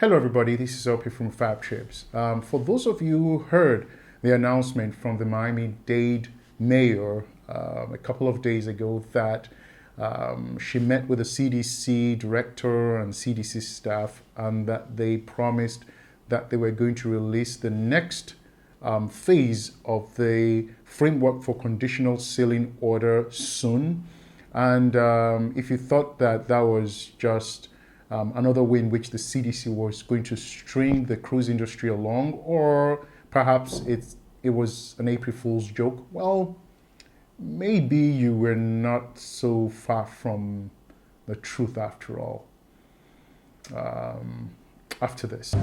Hello everybody, this is LP from Fab Trips. For those of you who heard the announcement from the Miami-Dade mayor a couple of days ago that she met with the CDC director and CDC staff and that they promised that they were going to release the next phase of the framework for conditional sealing order soon. And if you thought that that was just another way in which the CDC was going to string the cruise industry along, or perhaps it was an April Fool's joke, well, maybe you were not so far from the truth after all. After this.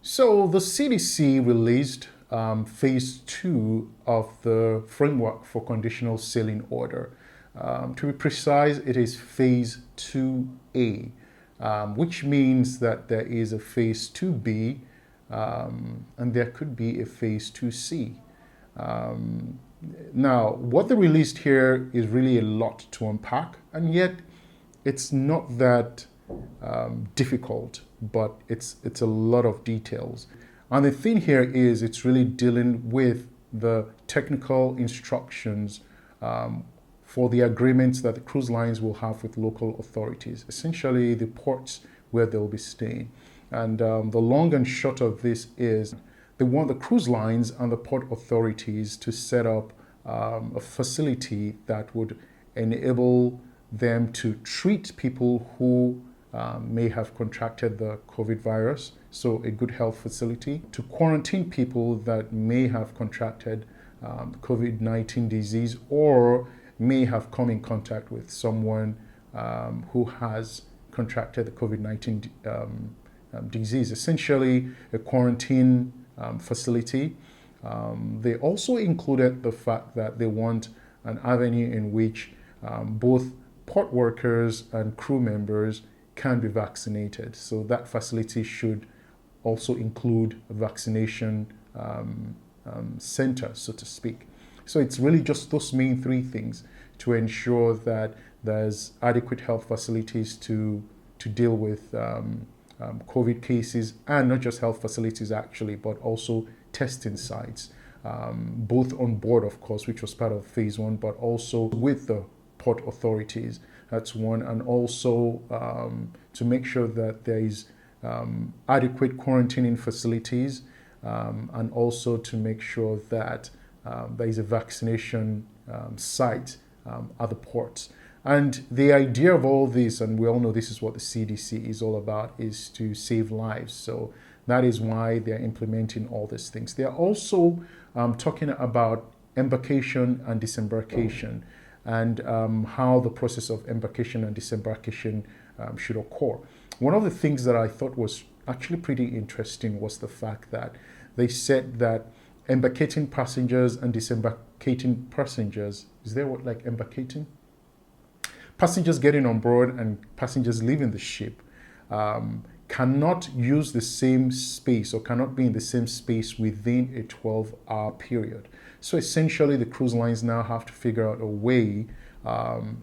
So the CDC released phase 2 of the framework for conditional sealing order. To be precise, it is phase 2A, which means that there is a phase 2B and there could be a phase 2C. Now, what they released here is really a lot to unpack, and yet it's not that difficult, but it's a lot of details. And the thing here is it's really dealing with the technical instructions for the agreements that the cruise lines will have with local authorities, essentially the ports where they'll be staying. And the long and short of this is they want the cruise lines and the port authorities to set up a facility that would enable them to treat people who may have contracted the COVID virus, so a good health facility, to quarantine people that may have contracted COVID-19 disease or may have come in contact with someone who has contracted the COVID-19 disease, essentially a quarantine facility. They also included the fact that they want an avenue in which both port workers and crew members can be vaccinated. So that facility should also include a vaccination center, so to speak. So it's really just those main three things to ensure that there's adequate health facilities to deal with COVID cases, and not just health facilities actually, but also testing sites, both on board, of course, which was part of phase 1, but also with the port authorities. That's one. And also to make sure that there is adequate quarantining facilities, and also to make sure that there is a vaccination site at the ports. And the idea of all this, and we all know this is what the CDC is all about, is to save lives. So that is why they're implementing all these things. They're also talking about embarkation and disembarkation, and how the process of embarkation and disembarkation should occur. One of the things that I thought was actually pretty interesting was the fact that they said that embarkating passengers and disembarkating passengers, is there what, like embarkating? Passengers getting on board and passengers leaving the ship cannot use the same space or cannot be in the same space within a 12-hour period. So essentially the cruise lines now have to figure out a way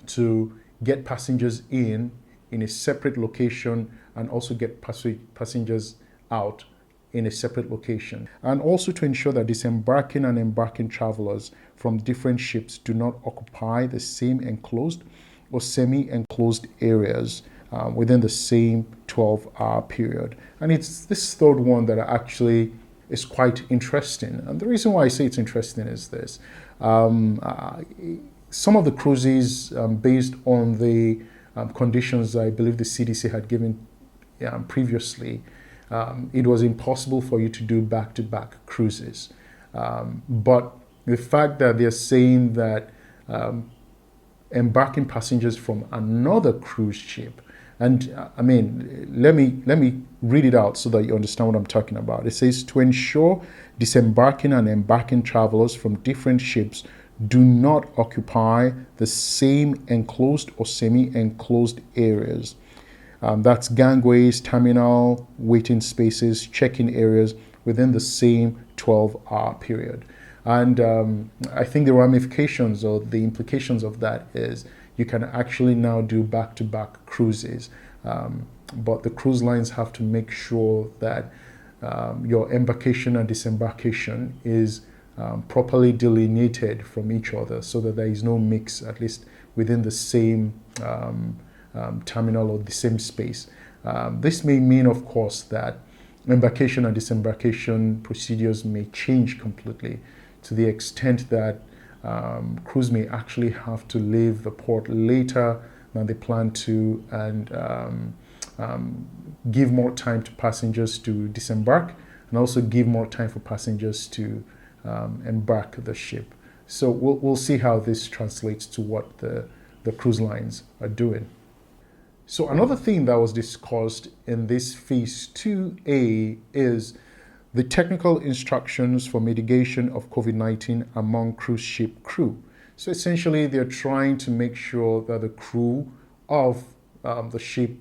to get passengers in a separate location and also get passengers out in a separate location. And also to ensure that disembarking and embarking travelers from different ships do not occupy the same enclosed or semi-enclosed areas within the same 12-hour period. And it's this third one that actually is quite interesting. And the reason why I say it's interesting is this. Some of the cruises, based on the conditions I believe the CDC had given previously, it was impossible for you to do back-to-back cruises. But the fact that they're saying that embarking passengers from another cruise ship, and I mean, let me read it out so that you understand what I'm talking about. It says, to ensure disembarking and embarking travelers from different ships do not occupy the same enclosed or semi-enclosed areas. That's gangways, terminal, waiting spaces, check-in areas within the same 12-hour period. And I think the ramifications or the implications of that is you can actually now do back-to-back cruises. But the cruise lines have to make sure that your embarkation and disembarkation is properly delineated from each other so that there is no mix, at least within the same terminal or the same space. This may mean, of course, that embarkation and disembarkation procedures may change completely to the extent that crews may actually have to leave the port later than they plan to and give more time to passengers to disembark and also give more time for passengers to embark the ship. So we'll see how this translates to what the cruise lines are doing. So another thing that was discussed in this phase 2A is the technical instructions for mitigation of COVID-19 among cruise ship crew. So essentially, they're trying to make sure that the crew of the ship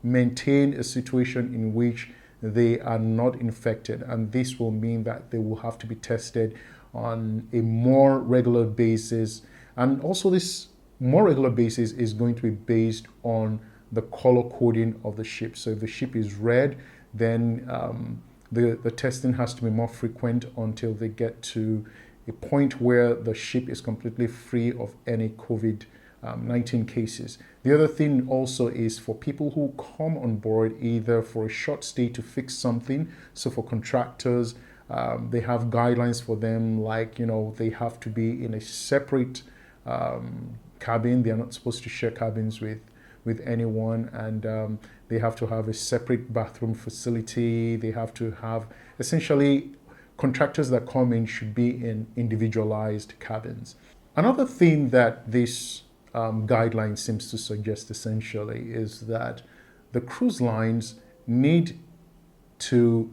maintain a situation in which they are not infected. And this will mean that they will have to be tested on a more regular basis. And also this more regular basis is going to be based on the color coding of the ship. So if the ship is red, then the testing has to be more frequent until they get to a point where the ship is completely free of any COVID-19 cases. The other thing also is for people who come on board either for a short stay to fix something. So for contractors, they have guidelines for them, like, they have to be in a separate cabin. They are not supposed to share cabins with anyone, and they have to have a separate bathroom facility. They have to have, essentially, contractors that come in should be in individualized cabins. Another thing that this guideline seems to suggest essentially is that the cruise lines need to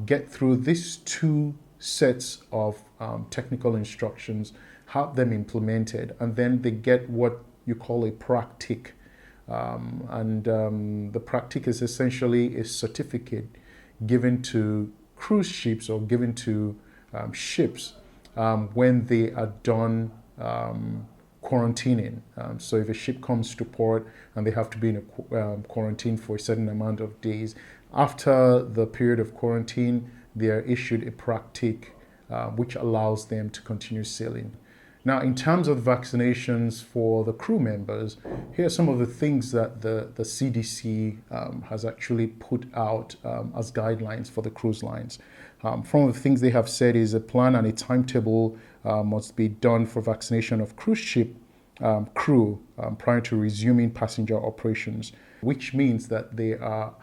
get through these two sets of technical instructions, have them implemented, and then they get what you call a practic. The practic is essentially a certificate given to cruise ships or given to ships when they are done quarantining. So if a ship comes to port and they have to be in a quarantine for a certain amount of days, after the period of quarantine, they are issued a practic which allows them to continue sailing. Now, in terms of vaccinations for the crew members, here are some of the things that the CDC has actually put out as guidelines for the cruise lines. Some of the things they have said is a plan and a timetable must be done for vaccination of cruise ship crew prior to resuming passenger operations, which means that they are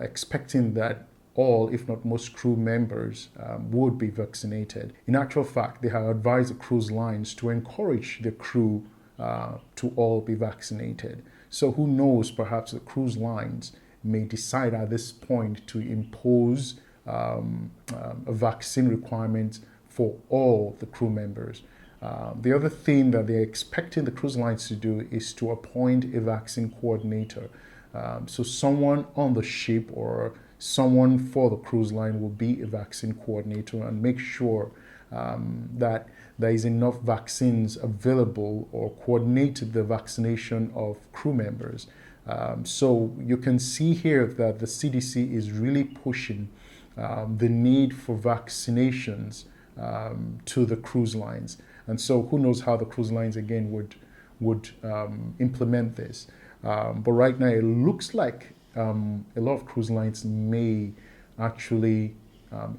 expecting that all, if not most, crew members would be vaccinated. In actual fact, they have advised the cruise lines to encourage the crew to all be vaccinated. So who knows, perhaps the cruise lines may decide at this point to impose a vaccine requirement for all the crew members. The other thing that they're expecting the cruise lines to do is to appoint a vaccine coordinator. So someone on the ship or someone for the cruise line will be a vaccine coordinator and make sure that there is enough vaccines available or coordinate the vaccination of crew members. So you can see here that the CDC is really pushing the need for vaccinations to the cruise lines. And so who knows how the cruise lines again would implement this. But right now it looks like a lot of cruise lines may actually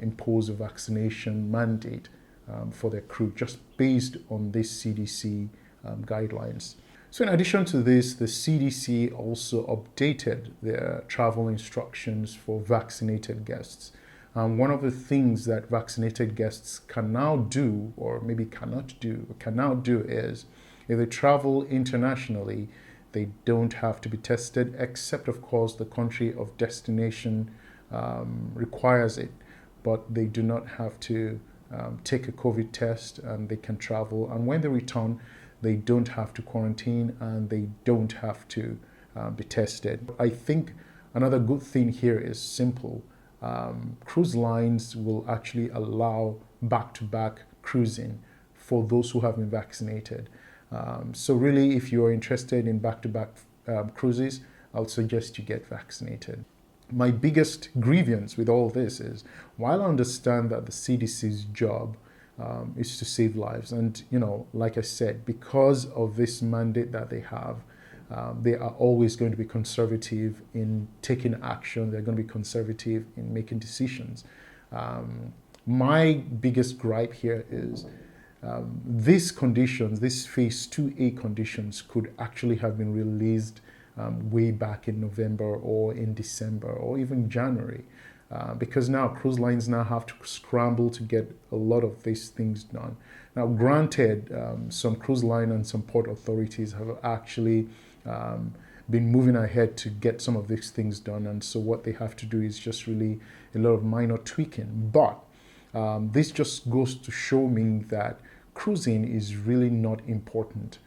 impose a vaccination mandate for their crew just based on this CDC guidelines. So in addition to this, the CDC also updated their travel instructions for vaccinated guests. One of the things that vaccinated guests can now do, or maybe cannot do, can now do is if they travel internationally, they don't have to be tested, except, of course, the country of destination requires it. But they do not have to take a COVID test and they can travel. And when they return, they don't have to quarantine and they don't have to be tested. I think another good thing here is simple. Cruise lines will actually allow back-to-back cruising for those who have been vaccinated. So really, if you're interested in back-to-back cruises, I'll suggest you get vaccinated. My biggest grievance with all this is, while I understand that the CDC's job is to save lives, and like I said, because of this mandate that they have, they are always going to be conservative in taking action. They're going to be conservative in making decisions. My biggest gripe here is these conditions, these phase 2A conditions, could actually have been released way back in November or in December or even January, because now cruise lines now have to scramble to get a lot of these things done. Now, granted, some cruise line and some port authorities have actually been moving ahead to get some of these things done, and so what they have to do is just really a lot of minor tweaking. But this just goes to show me that cruising is really not important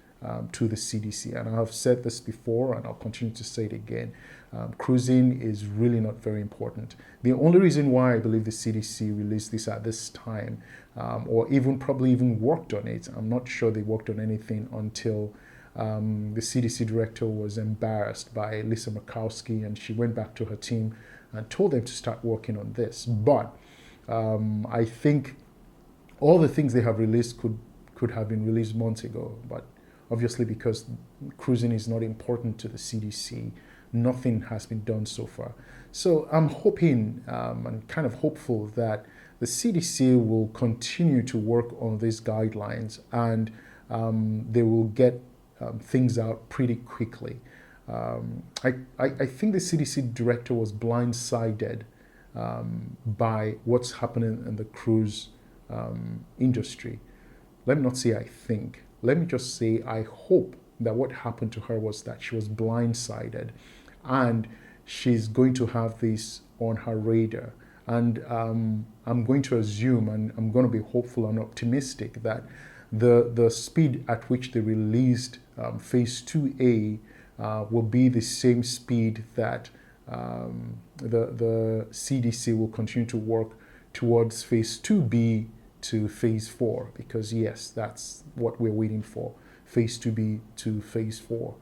to the CDC. And I've said this before and I'll continue to say it again. Cruising is really not very important. The only reason why I believe the CDC released this at this time, or probably even worked on it, I'm not sure they worked on anything until the CDC director was embarrassed by Lisa Murkowski, and she went back to her team and told them to start working on this. But I think all the things they have released could have been released months ago. But obviously, because cruising is not important to the CDC, nothing has been done so far. So I'm hoping and kind of hopeful that the CDC will continue to work on these guidelines, and they will get things out pretty quickly. I think the CDC director was blindsided by what's happening in the cruise industry. Let me not say I think. Let me just say I hope that what happened to her was that she was blindsided, and she's going to have this on her radar. And I'm going to assume, and I'm going to be hopeful and optimistic, that the speed at which they released phase 2A will be the same speed that the CDC will continue to work towards phase 2B to phase 4, because yes, that's what we're waiting for, phase 2B to phase 4.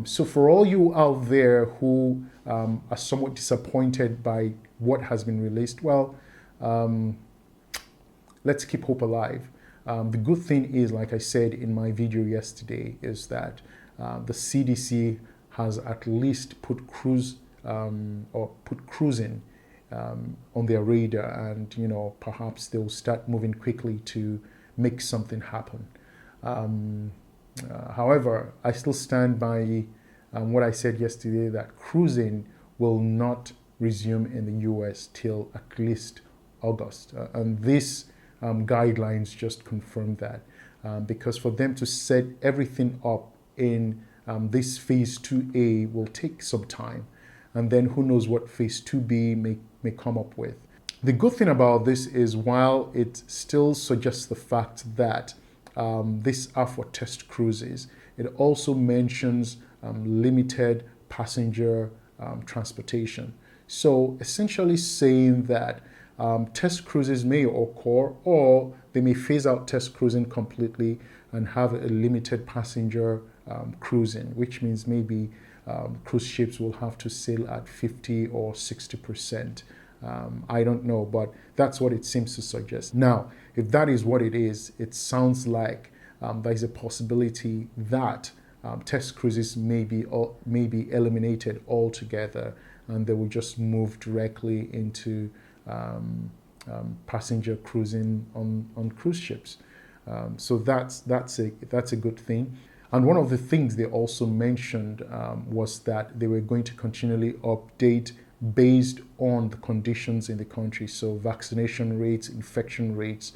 So for all you out there who are somewhat disappointed by what has been released, well, let's keep hope alive. The good thing is, like I said in my video yesterday, is that the CDC has at least put cruising on their radar, and perhaps they'll start moving quickly to make something happen. However, I still stand by what I said yesterday, that cruising will not resume in the US till at least August, and these guidelines just confirm that, because for them to set everything up in this phase 2A will take some time, and then who knows what phase 2B may come up with. The good thing about this is, while it still suggests the fact that these are for test cruises, it also mentions limited passenger transportation. So essentially saying that test cruises may occur, or they may phase out test cruising completely and have a limited passenger cruising, which means maybe cruise ships will have to sail at 50 or 60%. I don't know, but that's what it seems to suggest. Now, if that is what it is, it sounds like there's a possibility that test cruises may be eliminated altogether, and they will just move directly into passenger cruising on cruise ships. So that's a good thing. And one of the things they also mentioned was that they were going to continually update based on the conditions in the country. So vaccination rates, infection rates,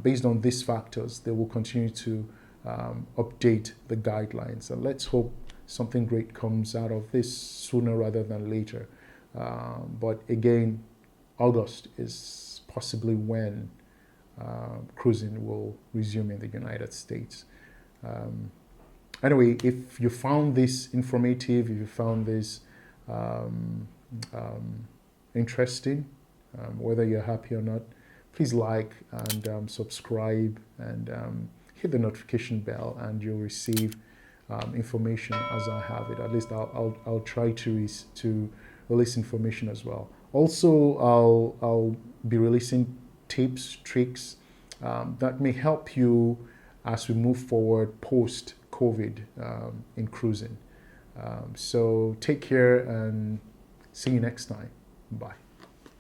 based on these factors, they will continue to update the guidelines. And let's hope something great comes out of this sooner rather than later. But again, August is possibly when cruising will resume in the United States. Um, anyway, if you found this informative, if you found this um, um, interesting, whether you're happy or not, please like and subscribe and hit the notification bell, and you'll receive information as I have it. At least I'll try to release information as well. Also, I'll be releasing tips, tricks that may help you as we move forward post COVID in cruising. So take care and see you next time. Bye.